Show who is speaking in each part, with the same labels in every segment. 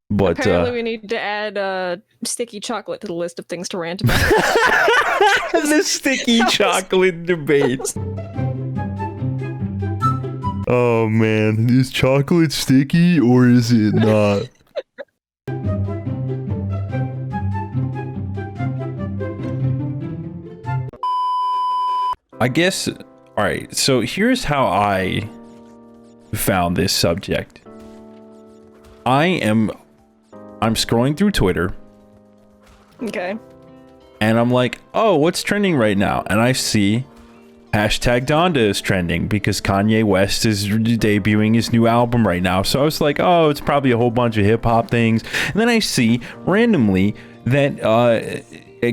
Speaker 1: But
Speaker 2: apparently we need to add sticky chocolate to the list of things to rant about.
Speaker 1: the sticky chocolate debate. Oh man, is chocolate sticky or is it not? I guess, alright, so here's how I found this subject. I'm scrolling through Twitter.
Speaker 2: Okay.
Speaker 1: And I'm like, oh, what's trending right now? And I see hashtag Donda is trending because Kanye West is debuting his new album right now. So I was like, oh, it's probably a whole bunch of hip hop things. And then I see randomly that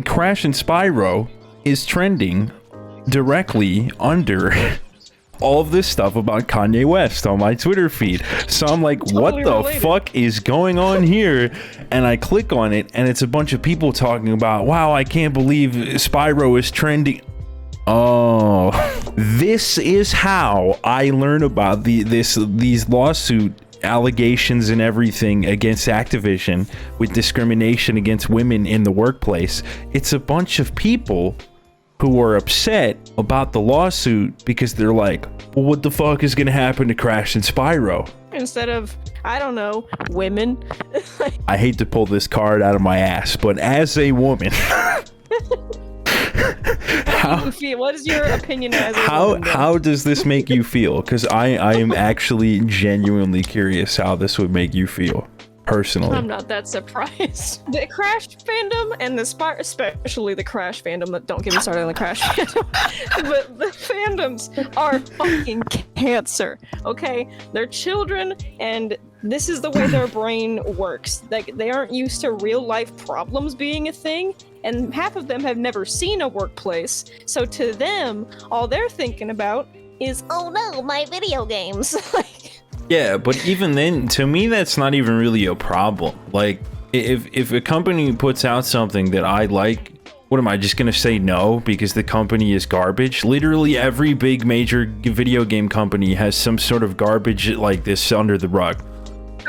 Speaker 1: Crash and Spyro is trending directly under all of this stuff about Kanye West on my Twitter feed. So I'm like, what the fuck is going on here? And I click on it and it's a bunch of people talking about, wow, I can't believe Spyro is trending. Oh, this is how I learn about these lawsuit allegations and everything against Activision with discrimination against women in the workplace. It's a bunch of people who are upset about the lawsuit because they're like, well, what the fuck is gonna happen to Crash and Spyro?
Speaker 2: Instead of, I don't know, women.
Speaker 1: I hate to pull this card out of my ass, but as a woman,
Speaker 2: what is your opinion as a woman?
Speaker 1: How does this make you feel? Because I am actually genuinely curious how this would make you feel. Personally,
Speaker 2: I'm not that surprised. The Crash fandom and the Spyro, especially the Crash fandom, don't get me started on the Crash fandom, but the fandoms are fucking cancer, okay? They're children, and this is the way their brain works. Like, they aren't used to real life problems being a thing, and half of them have never seen a workplace, so to them, all they're thinking about is, oh no, my video games.
Speaker 1: Yeah, but even then, to me, that's not even really a problem. Like, if a company puts out something that I like, what am I just gonna say no because the company is garbage? Literally every big major video game company has some sort of garbage like this under the rug.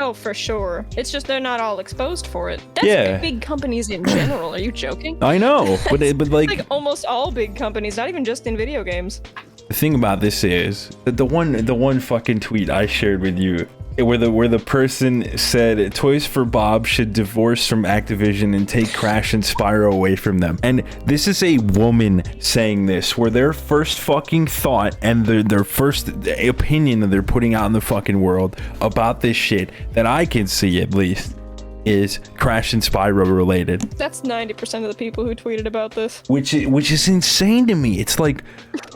Speaker 2: Oh, for sure. It's just they're not all exposed for it. That's
Speaker 1: yeah.
Speaker 2: Big companies in general. Are you joking?
Speaker 1: I know, but like
Speaker 2: almost all big companies, not even just in video games.
Speaker 1: The thing about this is the one fucking tweet I shared with you where the person said Toys for Bob should divorce from Activision and take Crash and Spyro away from them. And this is a woman saying this, where their first fucking thought and their first opinion that they're putting out in the fucking world about this shit that I can see at least is Crash and Spyro related.
Speaker 2: That's 90% of the people who tweeted about this.
Speaker 1: Which is insane to me. It's like,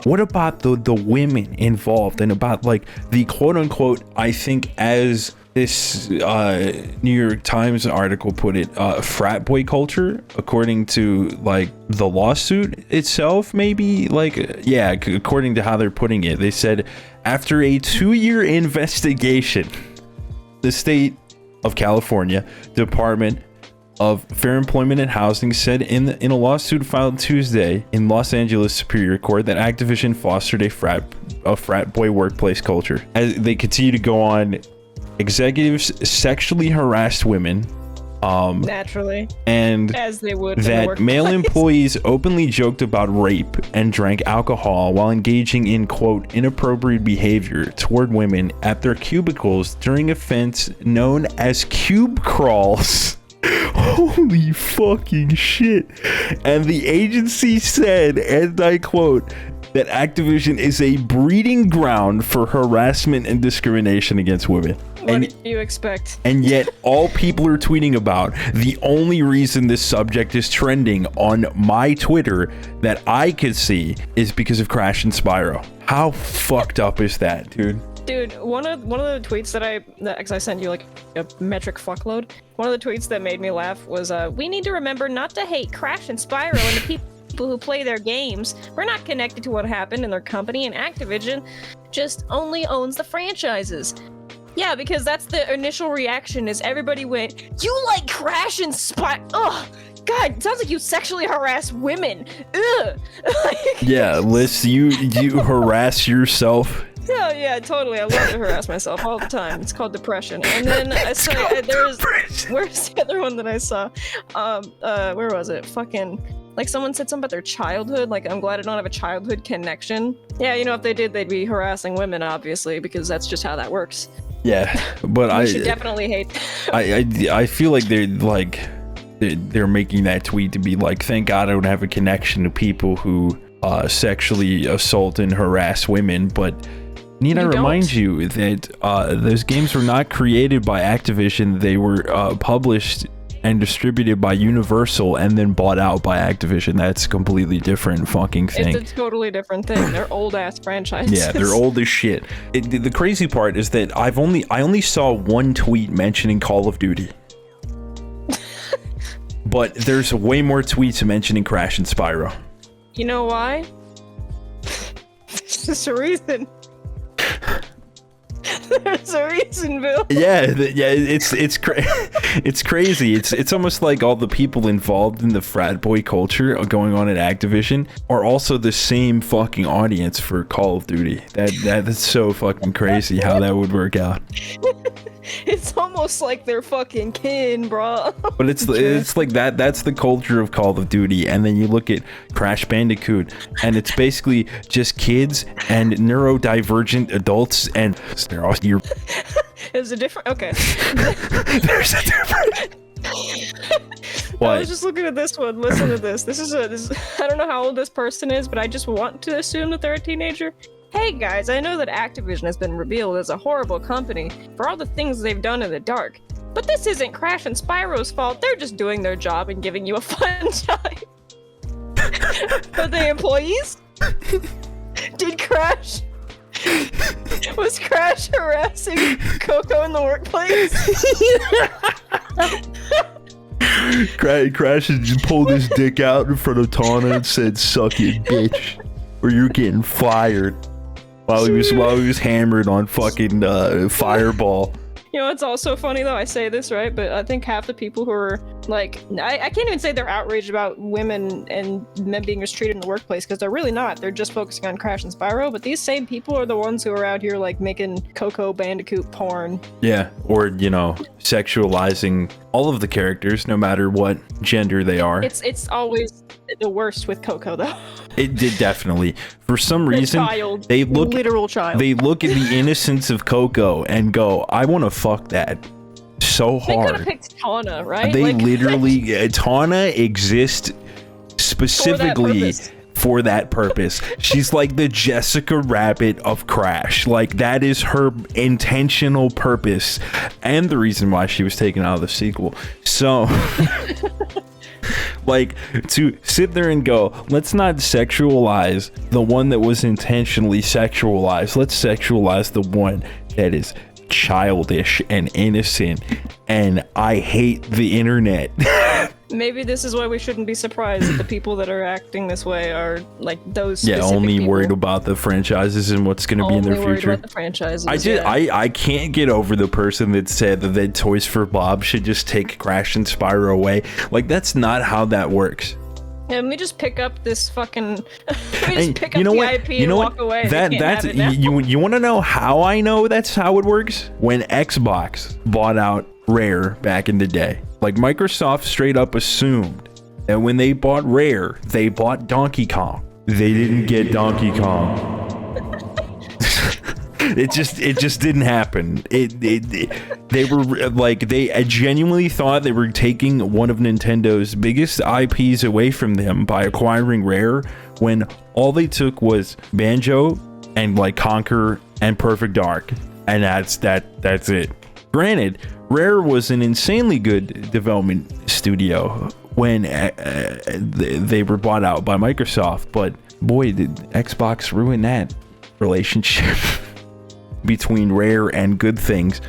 Speaker 1: what about the women involved and about like the quote unquote, I think as this New York Times article put it, frat boy culture, according to like the lawsuit itself, maybe, like, yeah, according to how they're putting it. They said after a 2-year investigation, the state of California Department of Fair Employment and Housing said in a lawsuit filed Tuesday in Los Angeles Superior Court that Activision fostered a frat boy workplace culture. As they continue to go on, executives sexually harassed women,
Speaker 2: naturally,
Speaker 1: and
Speaker 2: as they would,
Speaker 1: that male employees openly joked about rape and drank alcohol while engaging in quote inappropriate behavior toward women at their cubicles during events known as cube crawls. Holy fucking shit. And the agency said, and I quote, that Activision is a breeding ground for harassment and discrimination against women.
Speaker 2: What do you expect?
Speaker 1: And yet all people are tweeting about the only reason this subject is trending on my Twitter that I could see is because of Crash and Spyro. How fucked up is that, dude?
Speaker 2: Dude, one of the tweets that I sent you like a metric fuckload. One of the tweets that made me laugh was, we need to remember not to hate Crash and Spyro and the people who play their games. We're not connected to what happened in their company, and Activision just only owns the franchises. Yeah, because that's the initial reaction, is everybody went, you like Crash and Spyro? Ugh, God, it sounds like you sexually harass women. Ugh.
Speaker 1: Yeah, Liz, you harass yourself
Speaker 2: Oh yeah, totally. I love to harass myself all the time. It's called depression. And then I saw where's the other one that I saw? Where was it? Fucking like someone said something about their childhood. Like, I'm glad I don't have a childhood connection. Yeah, you know, if they did, they'd be harassing women, obviously, because that's just how that works.
Speaker 1: Yeah, but
Speaker 2: I should definitely hate.
Speaker 1: I feel like they're making that tweet to be like, thank God I don't have a connection to people who sexually assault and harass women, but need I remind you that those games were not created by Activision. They were published and distributed by Universal and then bought out by Activision. That's a completely different fucking thing.
Speaker 2: It's a totally different thing. They're old ass franchises.
Speaker 1: Yeah, they're old as shit. The crazy part is that I only saw one tweet mentioning Call of Duty. But there's way more tweets mentioning Crash and Spyro.
Speaker 2: You know why? There's just a reason. There's a reason, Bill.
Speaker 1: Yeah, it's crazy. It's almost like all the people involved in the frat boy culture going on at Activision are also the same fucking audience for Call of Duty. That's so fucking crazy how that would work out.
Speaker 2: It's almost like they're fucking kin, bro.
Speaker 1: But it's like that's the culture of Call of Duty. And then you look at Crash Bandicoot and it's basically just kids and neurodivergent adults, and they're all here.
Speaker 2: There's a different
Speaker 1: There's a different What?
Speaker 2: I was just looking at this one. Listen to this. This is I don't know how old this person is, but I just want to assume that they're a teenager. Hey guys, I know that Activision has been revealed as a horrible company for all the things they've done in the dark. But this isn't Crash and Spyro's fault. They're just doing their job and giving you a fun time. Are they employees? Did Crash? Was Crash harassing Coco in the workplace?
Speaker 1: Crash just pulled his dick out in front of Tana and said, "Suck it, bitch, or you're getting fired." While he was hammered on fucking Fireball.
Speaker 2: You know, it's also funny though, I say this, right? But I think half the people who are like, I can't even say they're outraged about women and men being mistreated in the workplace, because they're really not. They're just focusing on Crash and Spyro. But these same people are the ones who are out here like making Coco Bandicoot porn. Yeah,
Speaker 1: or, you know, sexualizing all of the characters, no matter what gender they are.
Speaker 2: It's always the worst with Coco though.
Speaker 1: It did definitely. For some reason, they look
Speaker 2: literal child.
Speaker 1: They look at the innocence of Coco and go, "I want to fuck that so hard."
Speaker 2: They could have picked Tana, right?
Speaker 1: They literally Tana exists specifically for that purpose. She's like the Jessica Rabbit of Crash. Like, that is her intentional purpose and the reason why she was taken out of the sequel. So like, to sit there and go, let's not sexualize the one that was intentionally sexualized. Let's sexualize the one that is childish and innocent. And I hate the internet.
Speaker 2: Maybe this is why we shouldn't be surprised that the people that are acting this way are like those specific
Speaker 1: only
Speaker 2: people.
Speaker 1: Worried about the franchises and what's going to be in their future.
Speaker 2: About the franchises,
Speaker 1: I can't get over the person that said that Toys for Bob should just take Crash and Spyro away. Like, that's not how that works.
Speaker 2: Yeah, let me just pick up this fucking. Let me just pick up
Speaker 1: the
Speaker 2: IP and walk away.
Speaker 1: That's you want to know how I know that's how it works? When Xbox bought out Rare back in the day, like, Microsoft straight up assumed that when they bought Rare, they bought Donkey Kong. They didn't get Donkey Kong. It just didn't happen. They were like, they genuinely thought they were taking one of Nintendo's biggest IPs away from them by acquiring Rare, when all they took was Banjo and like Conquer and Perfect Dark, and that's it. Granted, Rare was an insanely good development studio when they were bought out by Microsoft, but boy, did Xbox ruin that relationship between Rare and Good Things.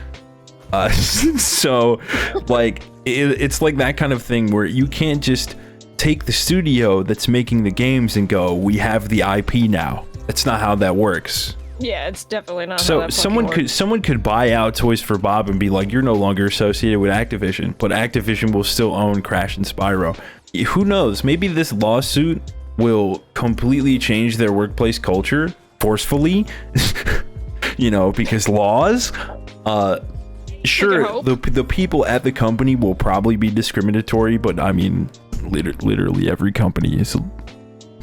Speaker 1: So, like, it's like that kind of thing where you can't just take the studio that's making the games and go, we have the IP now. That's not how that works.
Speaker 2: Yeah, it's definitely not.
Speaker 1: So
Speaker 2: how that
Speaker 1: someone could buy out Toys for Bob and be like, you're no longer associated with Activision, but Activision will still own Crash and Spyro. Who knows? Maybe this lawsuit will completely change their workplace culture forcefully. you know, because laws. Sure, the people at the company will probably be discriminatory, but I mean, literally every company is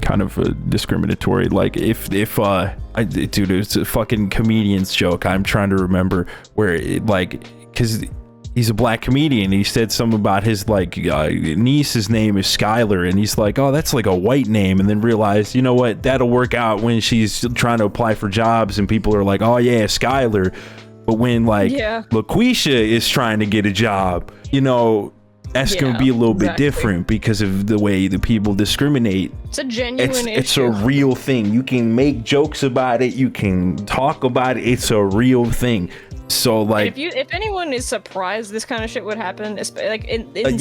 Speaker 1: kind of discriminatory. Like if dude, it's a fucking comedian's joke. I'm trying to remember where it, like, because he's a black comedian. He said something about his like niece's name is Skylar, and he's like, oh, that's like a white name, and then realized, you know what, that'll work out when she's trying to apply for jobs, and people are like, oh yeah, Skylar. But when like LaQuisha is trying to get a job, you know, that's going to be a little bit different because of the way the people discriminate.
Speaker 2: It's a genuine issue.
Speaker 1: It's a real thing. You can make jokes about it. You can talk about it. It's a real thing. So like,
Speaker 2: if anyone is surprised this kind of shit would happen, like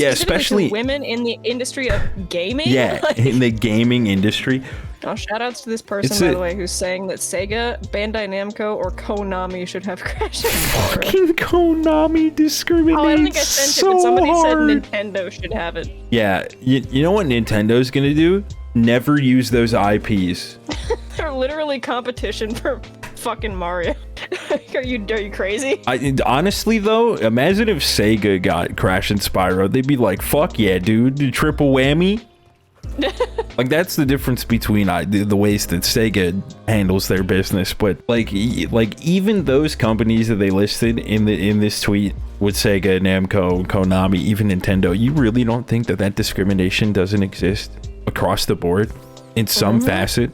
Speaker 1: especially
Speaker 2: women in the industry of gaming.
Speaker 1: Yeah, like, in the gaming industry.
Speaker 2: Oh, shout outs to this person, by the way, who's saying that Sega, Bandai Namco, or Konami should have Crash and Spyro.
Speaker 1: Fucking Konami discriminates.
Speaker 2: Oh, I don't think I sent
Speaker 1: so
Speaker 2: it, but somebody
Speaker 1: hard.
Speaker 2: said Nintendo should have it.
Speaker 1: Yeah, you know what Nintendo's gonna do? Never use those IPs.
Speaker 2: They're literally competition for fucking Mario. Are you crazy?
Speaker 1: Honestly though, imagine if Sega got Crash and Spyro. They'd be like, fuck yeah, dude, triple whammy. Like that's the difference between the ways that Sega handles their business. But like even those companies that they listed in this tweet with Sega, Namco, Konami, even Nintendo, you really don't think that discrimination doesn't exist across the board in some facet?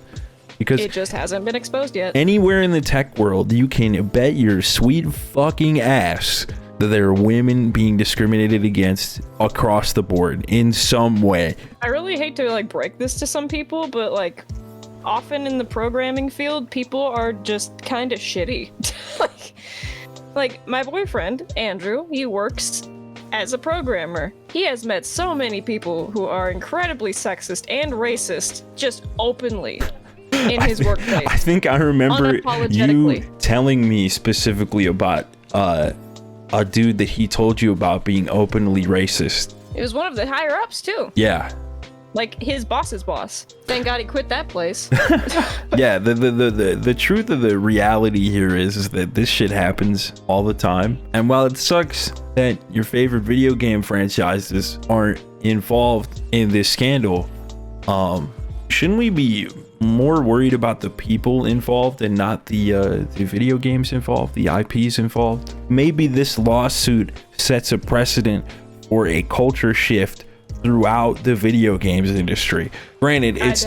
Speaker 1: Because
Speaker 2: it just hasn't been exposed yet.
Speaker 1: Anywhere in the tech world, you can bet your sweet fucking ass that there are women being discriminated against across the board in some way.
Speaker 2: I really hate to like break this to some people, but like often in the programming field, people are just kind of shitty. like my boyfriend, Andrew, he works as a programmer. He has met so many people who are incredibly sexist and racist just openly in his workplace.
Speaker 1: I think I remember you telling me specifically about a dude that he told you about being openly racist.
Speaker 2: It was one of the higher ups too.
Speaker 1: Yeah.
Speaker 2: Like his boss's boss. Thank God he quit that place.
Speaker 1: Yeah, the truth of the reality here is that this shit happens all the time. And while it sucks that your favorite video game franchises aren't involved in this scandal, shouldn't we be more worried about the people involved and not the video games involved, the IPs involved? Maybe this lawsuit sets a precedent for a culture shift throughout the video games industry. Granted, it's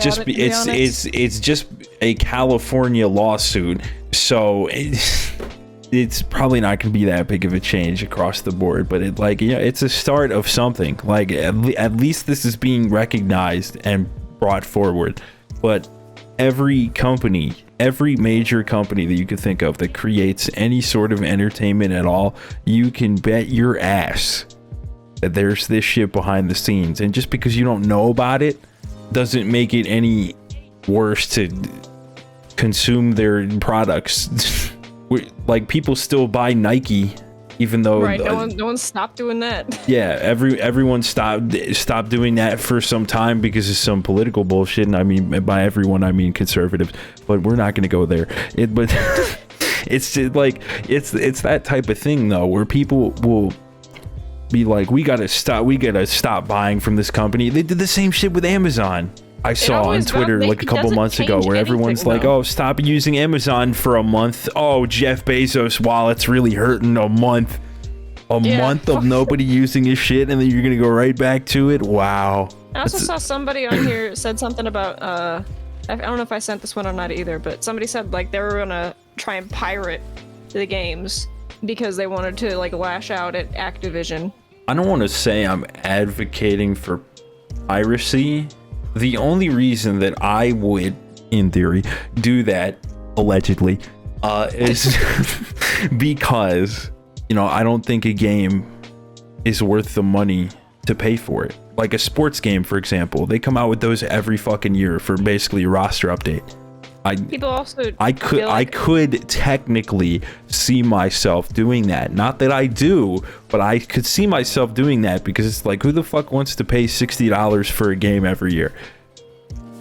Speaker 1: just a California lawsuit, so it's probably not going to be that big of a change across the board. But it's a start of something. Like at least this is being recognized and brought forward. But every major company that you could think of that creates any sort of entertainment at all, you can bet your ass that there's this shit behind the scenes. And just because you don't know about it doesn't make it any worse to consume their products. Like people still buy Nike, even though
Speaker 2: no one stopped doing that.
Speaker 1: Yeah, everyone stopped doing that for some time because of some political bullshit. And I mean, by everyone I mean conservatives, but we're not going to go there. It's just like it's that type of thing though, where people will be like, we gotta stop buying from this company. They did the same shit with Amazon. I saw on Twitter like a couple months ago where everyone's like, oh, stop using Amazon for a month. Oh, Jeff Bezos' wallet's really hurting. A month of nobody using his shit, and then you're gonna go right back to it. Wow.
Speaker 2: I also saw somebody on here said something about I don't know if I sent this one or not either, but somebody said like they were gonna try and pirate the games because they wanted to like lash out at Activision.
Speaker 1: I don't want to say I'm advocating for piracy. The only reason that I would, in theory, do that, allegedly, is because, I don't think a game is worth the money to pay for it. Like a sports game, for example, they come out with those every fucking year for basically a roster update. I could technically see myself doing that. Not that I do, but I could see myself doing that because it's like, who the fuck wants to pay $60 for a game every year?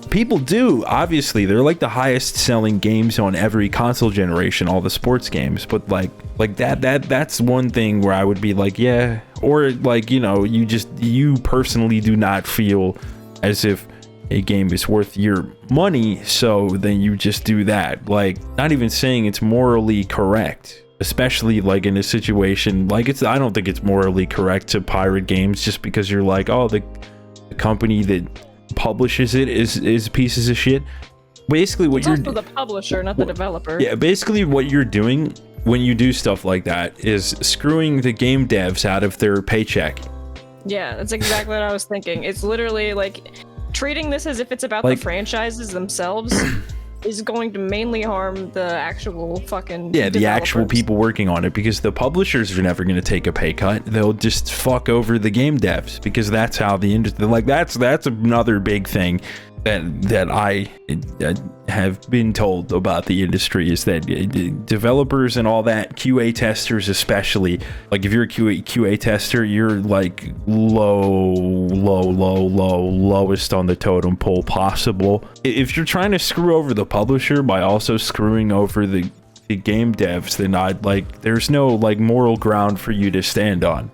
Speaker 1: people do, obviously. They're like the highest selling games on every console generation, all the sports games. But like that's one thing where I would be like, yeah. Or like, you know, you personally do not feel as if a game is worth your money, so then you just do that. Like, not even saying it's morally correct, especially like in a situation like I don't think it's morally correct to pirate games just because you're like, oh, the company that publishes it is pieces of shit. Basically what
Speaker 2: it's also the publisher, not the developer.
Speaker 1: Yeah, basically what you're doing when you do stuff like that is screwing the game devs out of their paycheck.
Speaker 2: Yeah, that's exactly what I was thinking. It's literally like treating this as if it's about the franchises themselves is going to mainly harm the actual fucking
Speaker 1: the actual people working on it, because the publishers are never going to take a pay cut. They'll just fuck over the game devs, because that's how the industry, like that's another big thing that I have been told about the industry, is that developers and all that, QA testers especially, like if you're a QA tester, you're like lowest on the totem pole possible. If you're trying to screw over the publisher by also screwing over the game devs, then there's no like moral ground for you to stand on.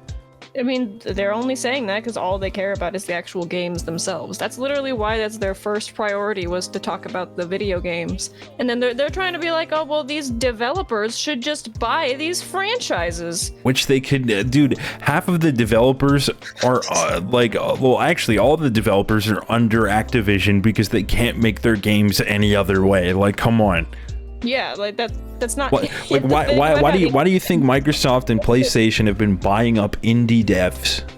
Speaker 2: I mean, they're only saying that because all they care about is the actual games themselves. That's literally why that's their first priority, was to talk about the video games. And then they're trying to be like, oh, well, these developers should just buy these franchises.
Speaker 1: Which they could, dude, half of the developers are well, actually, all of the developers are under Activision because they can't make their games any other way. Like, come on.
Speaker 2: Yeah, like that's not.
Speaker 1: Why do you think Microsoft and PlayStation have been buying up indie devs?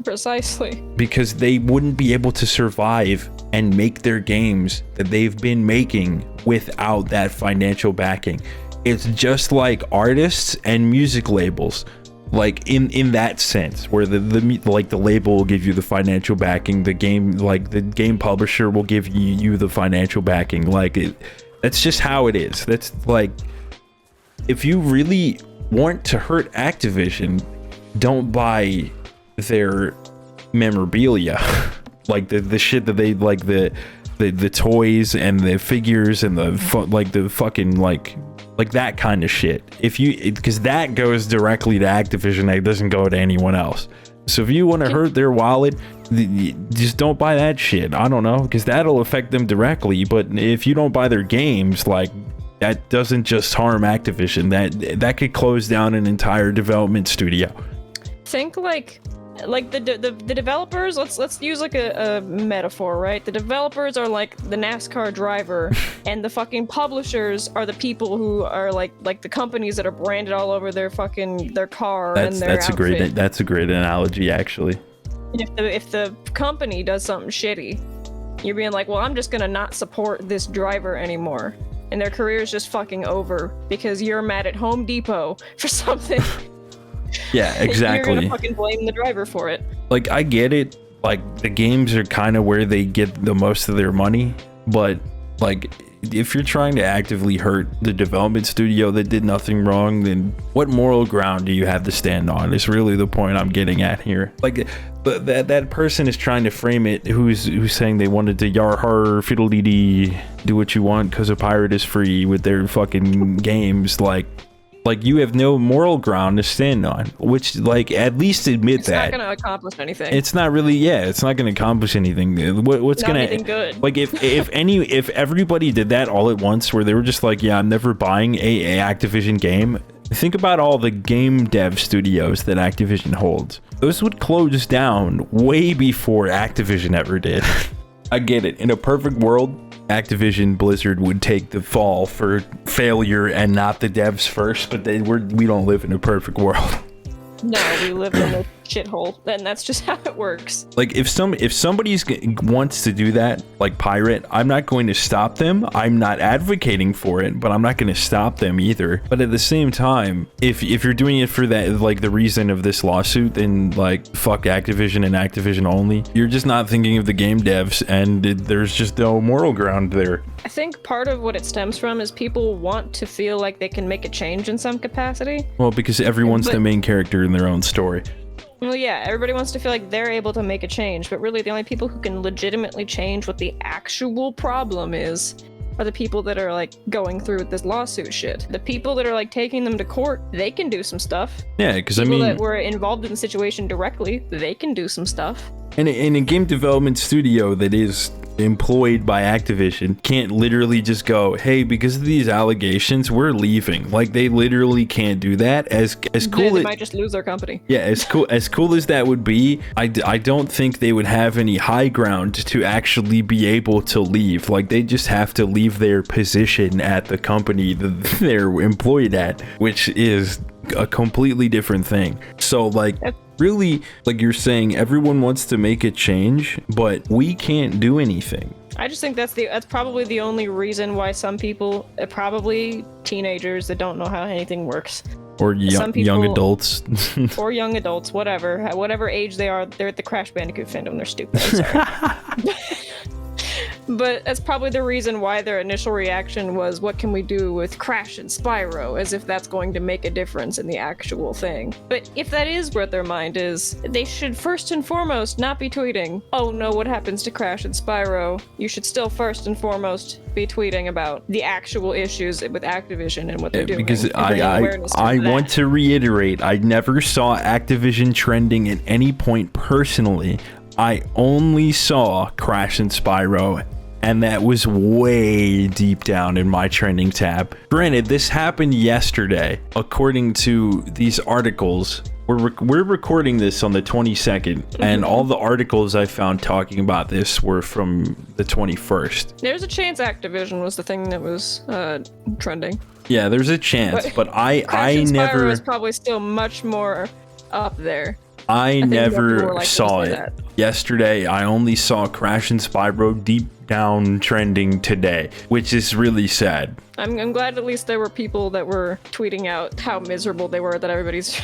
Speaker 2: Precisely.
Speaker 1: Because they wouldn't be able to survive and make their games that they've been making without that financial backing. It's just like artists and music labels. Like in that sense, where the label will give you the financial backing, the game publisher will give you the financial backing. That's just how it is. That's like, if you really want to hurt Activision, don't buy their memorabilia, like the shit that they like, the toys and the figures and the fucking that kind of shit. Because that goes directly to Activision, it doesn't go to anyone else. So if you want to hurt their wallet, just don't buy that shit. I don't know, because that'll affect them directly. But if you don't buy their games, like, that doesn't just harm Activision. That could close down an entire development studio.
Speaker 2: Think like the developers. Let's use like a metaphor, right? The developers are like the NASCAR driver, and the fucking publishers are the people who are like the companies that are branded all over their car and their outfit.
Speaker 1: That's a great analogy, actually.
Speaker 2: If the company does something shitty, you're being like, well, I'm just gonna not support this driver anymore, and their career is just fucking over because you're mad at Home Depot for something.
Speaker 1: Yeah, exactly.
Speaker 2: You're gonna fucking blame the driver for it.
Speaker 1: Like, I get it. Like, the games are kind of where they get the most of their money, but like, if you're trying to actively hurt the development studio that did nothing wrong, then what moral ground do you have to stand on? Is really the point I'm getting at here. Like, that person is trying to frame it, who's saying they wanted to yar har fiddle-dee-dee, do what you want because a pirate is free with their fucking games. Like, you have no moral ground to stand on, which, like, at least admit that.
Speaker 2: It's not going to accomplish anything.
Speaker 1: It's not really, it's not going to accomplish anything. What's going to...
Speaker 2: anything good.
Speaker 1: Like, if everybody did that all at once, where they were just like, yeah, I'm never buying a Activision game, think about all the game dev studios that Activision holds. Those would close down way before Activision ever did. I get it. In a perfect world, Activision Blizzard would take the fall for failure and not the devs first, but we don't live in a perfect world.
Speaker 2: No, we live in a shithole, and that's just how it works.
Speaker 1: Like, if somebody wants to do that, like pirate, I'm not going to stop them. I'm not advocating for it, but I'm not going to stop them either. But at the same time, if you're doing it for that, like, the reason of this lawsuit, then like, fuck Activision and Activision only. You're just not thinking of the game devs, and there's just no moral ground there.
Speaker 2: I think part of what it stems from is people want to feel like they can make a change in some capacity.
Speaker 1: Well, because everyone's the main character in their own story.
Speaker 2: Well, yeah, everybody wants to feel like they're able to make a change, but really the only people who can legitimately change what the actual problem is are the people that are like going through with this lawsuit shit. The people that are like taking them to court, they can do some stuff.
Speaker 1: Yeah, because I
Speaker 2: People
Speaker 1: mean,
Speaker 2: that were involved in the situation directly, they can do some stuff.
Speaker 1: in a game development studio that is employed by Activision can't literally just go, hey, because of these allegations, we're leaving. Like, they literally can't do that. As cool
Speaker 2: They
Speaker 1: as,
Speaker 2: might just lose their company.
Speaker 1: yeah, as cool as that would be, I don't think they would have any high ground to actually be able to leave. Like, they just have to leave their position at the company that they're employed at, which is a completely different thing. So like, really, like you're saying, everyone wants to make a change, but we can't do anything.
Speaker 2: I just think that's probably the only reason why some people, probably teenagers that don't know how anything works,
Speaker 1: Or young adults.
Speaker 2: or young adults, whatever age they are, they're at the Crash Bandicoot fandom. They're stupid. I'm sorry. But that's probably the reason why their initial reaction was, what can we do with Crash and Spyro, as if that's going to make a difference in the actual thing. But if that is what their mind is, they should first and foremost not be tweeting, oh no, what happens to Crash and Spyro? You should still first and foremost be tweeting about the actual issues with Activision and what they're doing.
Speaker 1: Because I want to reiterate, I never saw Activision trending at any point personally. I only saw Crash and Spyro, and that was way deep down in my trending tab. Granted, this happened yesterday, according to these articles. We're recording this on the 22nd, and all the articles I found talking about this were from the 21st.
Speaker 2: There's a chance Activision was the thing that was trending.
Speaker 1: Yeah, there's a chance, but I
Speaker 2: Crash and
Speaker 1: never...
Speaker 2: Spyro is probably still much more up there.
Speaker 1: I never
Speaker 2: like
Speaker 1: saw it.
Speaker 2: that.
Speaker 1: Yesterday, I only saw Crash and Spyro deep down trending today, which is really sad.
Speaker 2: I'm glad at least there were people that were tweeting out how miserable they were, that everybody's...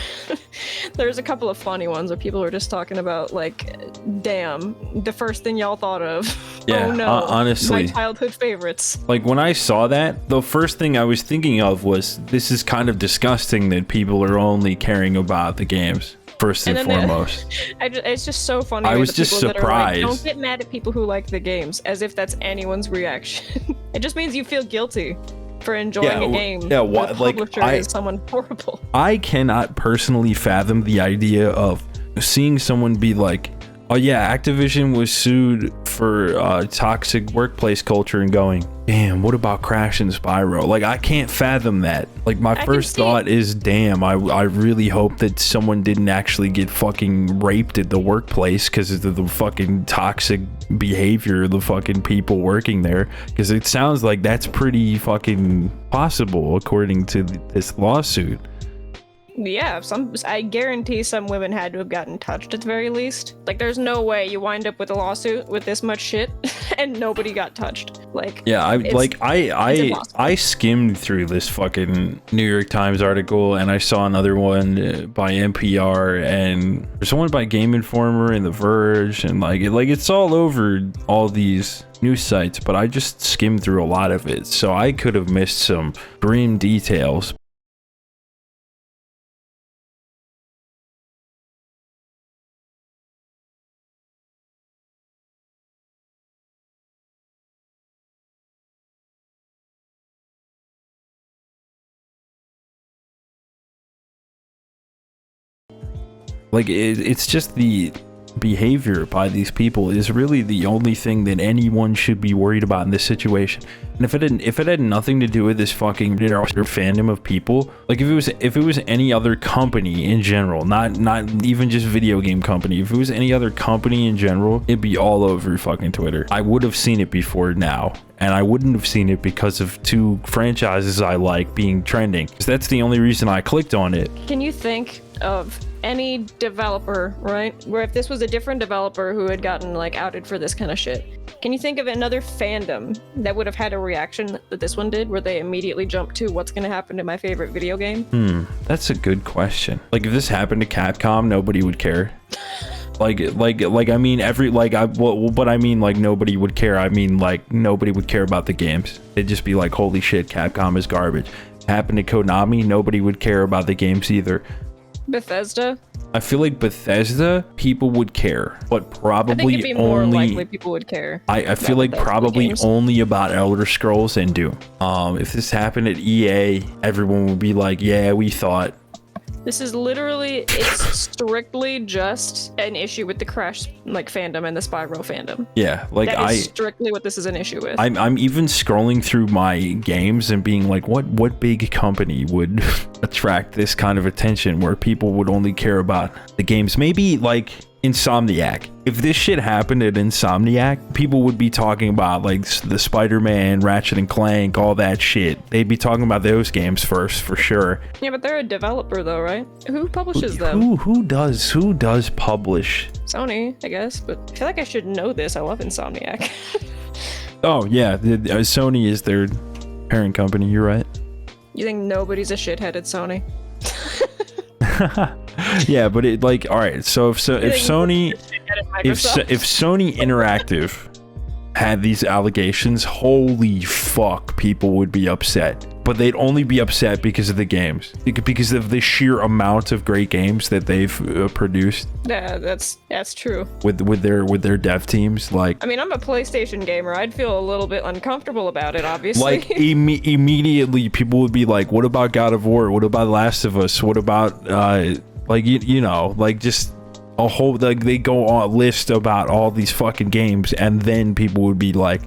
Speaker 2: There's a couple of funny ones where people were just talking about, like, damn, the first thing y'all thought of.
Speaker 1: Yeah,
Speaker 2: oh no,
Speaker 1: honestly.
Speaker 2: my childhood favorites.
Speaker 1: Like, when I saw that, the first thing I was thinking of was, this is kind of disgusting that people are only caring about the games. First and foremost.
Speaker 2: It's just so funny.
Speaker 1: I was just surprised.
Speaker 2: Don't get mad at people who like the games, as if that's anyone's reaction. It just means you feel guilty for enjoying a game.
Speaker 1: Yeah,
Speaker 2: the publisher is someone horrible.
Speaker 1: I cannot personally fathom the idea of seeing someone be like, oh yeah, Activision was sued for toxic workplace culture, and going, damn, what about Crash and Spyro? Like, I can't fathom that. Like, my first thought is, damn, I really hope that someone didn't actually get fucking raped at the workplace because of the fucking toxic behavior of the fucking people working there, because it sounds like that's pretty fucking possible according to this lawsuit.
Speaker 2: Yeah, I guarantee some women had to have gotten touched at the very least. Like, there's no way you wind up with a lawsuit with this much shit and nobody got touched. Like,
Speaker 1: yeah, I skimmed through this fucking New York Times article, and I saw another one by NPR, and there's one by Game Informer and The Verge, and it's all over all these news sites, but I just skimmed through a lot of it, so I could have missed some grim details. Like, it's just the behavior by these people is really the only thing that anyone should be worried about in this situation. And if it had nothing to do with this fucking fandom of people, like if it was any other company in general, not even just video game company, if it was any other company in general, it'd be all over fucking Twitter. I would have seen it before now, and I wouldn't have seen it because of two franchises I like being trending. So that's the only reason I clicked on it.
Speaker 2: Can you think of any developer, right, where if this was a different developer who had gotten like outed for this kind of shit, can you think of another fandom that would have had a reaction that this one did, where they immediately jumped to what's going to happen to my favorite video game?
Speaker 1: That's a good question. Like, if this happened to Capcom, nobody would care. Like I mean, but I mean, like, nobody would care. I mean, like, nobody would care about the games. It'd just be like, holy shit, Capcom is garbage. Happened to Konami, nobody would care about the games either.
Speaker 2: Bethesda?
Speaker 1: I feel like Bethesda people would care, but
Speaker 2: I think
Speaker 1: probably
Speaker 2: it'd be more likely
Speaker 1: only.
Speaker 2: people would care.
Speaker 1: I feel like
Speaker 2: Bethesda
Speaker 1: probably
Speaker 2: games.
Speaker 1: only about Elder Scrolls and Doom. If this happened at EA, everyone would be like, "Yeah, we thought."
Speaker 2: This is literally, it's strictly just an issue with the Crash fandom and the Spyro fandom.
Speaker 1: Yeah, like
Speaker 2: That is strictly what this is an issue with.
Speaker 1: I'm even scrolling through my games and being like, what big company would attract this kind of attention where people would only care about the games? Maybe like Insomniac. If this shit happened at Insomniac, people would be talking about like the Spider-Man, Ratchet and Clank, all that shit. They'd be talking about those games first for sure.
Speaker 2: Yeah, but they're a developer though, right? Who publishes them?
Speaker 1: Who does publish?
Speaker 2: Sony, I guess, but I feel like I should know this. I love Insomniac.
Speaker 1: Oh yeah, Sony is their parent company. You're right.
Speaker 2: You think nobody's a shithead at Sony?
Speaker 1: Yeah, but it like all right. So if Sony if Sony Interactive had these allegations, holy fuck, people would be upset. But they'd only be upset because of the games, because of the sheer amount of great games that they've produced.
Speaker 2: Yeah, that's true.
Speaker 1: With their dev teams, like.
Speaker 2: I mean, I'm a PlayStation gamer. I'd feel a little bit uncomfortable about it, obviously.
Speaker 1: Like immediately, people would be like, "What about God of War? What about Last of Us? What about like you know, like just a whole like they go on a list about all these fucking games, and then people would be like,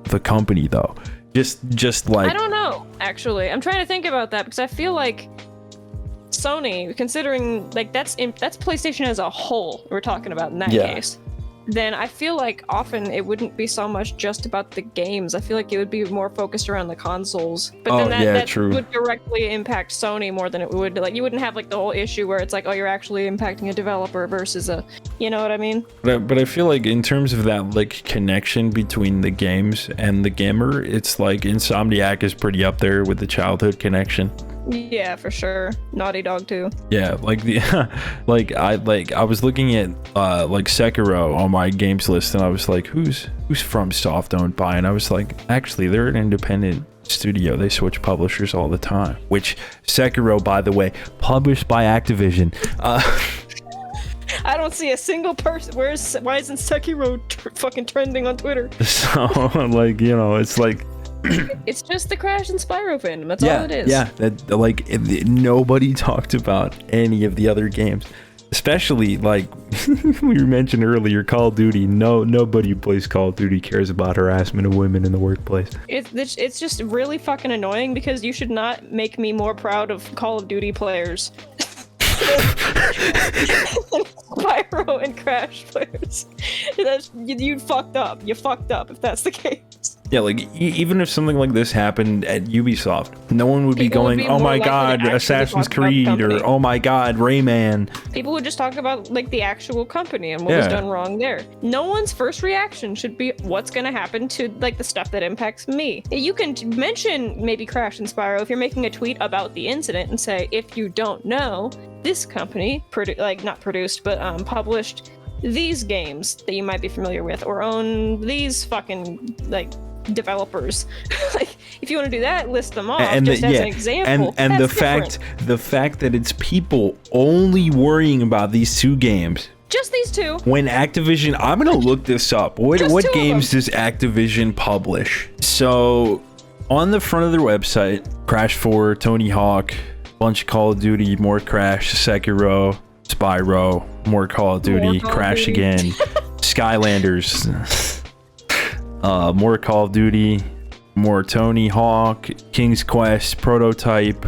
Speaker 1: the company though, just like
Speaker 2: I don't know. Actually, I'm trying to think about that because I feel like Sony, considering like that's PlayStation as a whole we're talking about in that case, then I feel like often it wouldn't be so much just about the games. I feel like it would be more focused around the consoles. But then that
Speaker 1: true.
Speaker 2: would directly impact Sony more than it would, like, you wouldn't have like the whole issue where it's like, oh, you're actually impacting a developer versus a, you know what I mean?
Speaker 1: But I feel like in terms of that like connection between the games and the gamer, it's like Insomniac is pretty up there with the childhood connection.
Speaker 2: Yeah, for sure. Naughty Dog too.
Speaker 1: Yeah, like the I was looking at like Sekiro on my games list, and I was like, who's from Soft owned by? And I was like, actually, they're an independent studio. They switch publishers all the time. Which Sekiro, by the way, published by Activision.
Speaker 2: I don't see a single person. Why isn't Sekiro fucking trending on Twitter?
Speaker 1: So like, you know, it's like.
Speaker 2: It's just the Crash and Spyro fandom. That's all it is.
Speaker 1: Yeah, that like nobody talked about any of the other games, especially like we mentioned earlier, Call of Duty. Nobody who plays Call of Duty cares about harassment of women in the workplace.
Speaker 2: It's just really fucking annoying because you should not make me more proud of Call of Duty players. Spyro and Crash players. You fucked up. You fucked up if that's the case.
Speaker 1: Yeah, like even if something like this happened at Ubisoft, no one would be going, "Oh my god, Assassin's Creed," or "Oh my god, Rayman." People
Speaker 2: would just talk about like the actual company and what was done wrong there. No one's first reaction should be what's going to happen to like the stuff that impacts me. You can mention maybe Crash and Spyro if you're making a tweet about the incident and say, if you don't know, this company published these games that you might be familiar with, or own these fucking like developers. Like, if you want to do that, list them off as an example.
Speaker 1: And the fact that it's people only worrying about these two games.
Speaker 2: Just these two.
Speaker 1: When Activision, I'm gonna look this up. What games does Activision publish? So on the front of their website, Crash 4, Tony Hawk, bunch of Call of Duty, more Crash, Sekiro, Spyro, more Call of Duty, Crash again, Skylanders, more Call of Duty, more Tony Hawk, King's Quest, Prototype,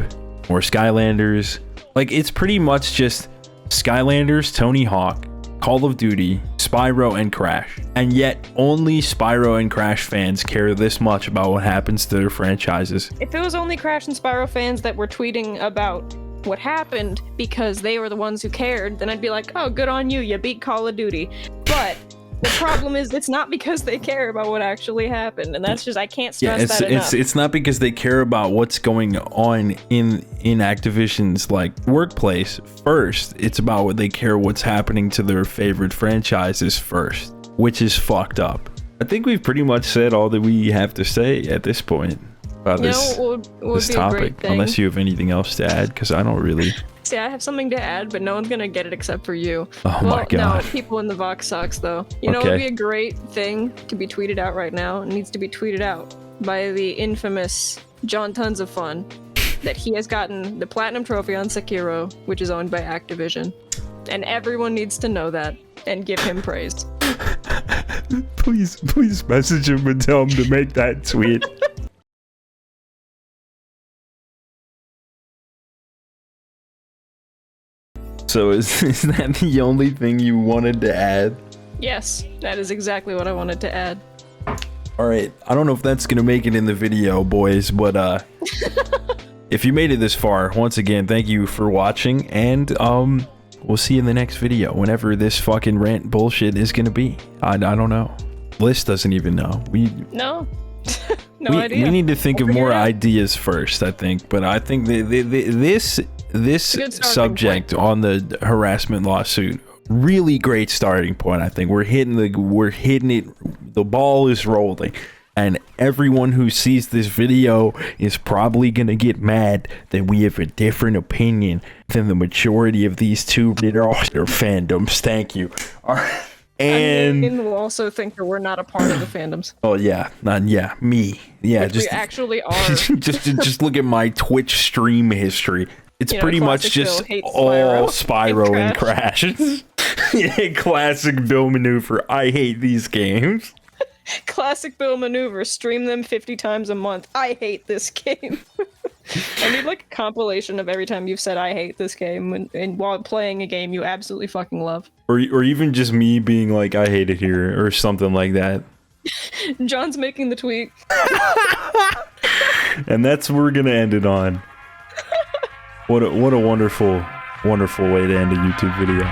Speaker 1: more Skylanders. Like, it's pretty much just Skylanders, Tony Hawk, Call of Duty, Spyro, and Crash. And yet only Spyro and Crash fans care this much about what happens to their franchises.
Speaker 2: If it was only Crash and Spyro fans that were tweeting about what happened because they were the ones who cared, then I'd be like, oh, good on you, you beat Call of Duty. But the problem is, it's not because they care about what actually happened, and that's just, I can't stress that enough.
Speaker 1: It's not because they care about what's going on in Activision's like workplace first. It's about what they care what's happening to their favorite franchises first, which is fucked up. I think we've pretty much said all that we have to say at this point about this topic, unless you have anything else to add, because I don't really.
Speaker 2: See, I have something to add, but no one's gonna get it except for you.
Speaker 1: Oh
Speaker 2: Well,
Speaker 1: my god.
Speaker 2: no, people in the VoxSocks, though. You know what would be a great thing to be tweeted out right now? It needs to be tweeted out by the infamous John Tons of Fun that he has gotten the Platinum Trophy on Sekiro, which is owned by Activision. And everyone needs to know that and give him praise.
Speaker 1: Please message him and tell him to make that tweet. So is that the only thing you wanted to add?
Speaker 2: Yes, that is exactly what I wanted to add.
Speaker 1: Alright, I don't know if that's gonna make it in the video, boys, but if you made it this far, once again, thank you for watching, and we'll see you in the next video, whenever this fucking rant bullshit is gonna be. I don't know. Bliss doesn't even know.
Speaker 2: No. No idea.
Speaker 1: We need to think
Speaker 2: We'll
Speaker 1: of
Speaker 2: figure
Speaker 1: more
Speaker 2: it out.
Speaker 1: ideas first, I think, but I think this
Speaker 2: Good starting
Speaker 1: subject on the harassment lawsuit, really great starting point. I think we're hitting it, the ball is rolling, and everyone who sees this video is probably gonna get mad that we have a different opinion than the majority of these two fandoms. Thank you. All right. And
Speaker 2: we'll also think that we're not a part of the fandoms.
Speaker 1: oh yeah, me. Yeah,
Speaker 2: Which
Speaker 1: just
Speaker 2: we actually are.
Speaker 1: just look at my Twitch stream history. It's
Speaker 2: You know,
Speaker 1: pretty much
Speaker 2: Classic
Speaker 1: just
Speaker 2: Bill hates
Speaker 1: all
Speaker 2: Spyro
Speaker 1: Spyro and Crash. Yeah, classic Bill maneuver. I hate these games.
Speaker 2: Classic Bill maneuver. Stream them 50 times a month. I hate this game. I need like a compilation of every time you've said I hate this game and while playing a game you absolutely fucking love.
Speaker 1: Or even just me being like, I hate it here, or something like that.
Speaker 2: John's making the tweet.
Speaker 1: And that's what we're gonna end it on. What a wonderful way to end a YouTube video.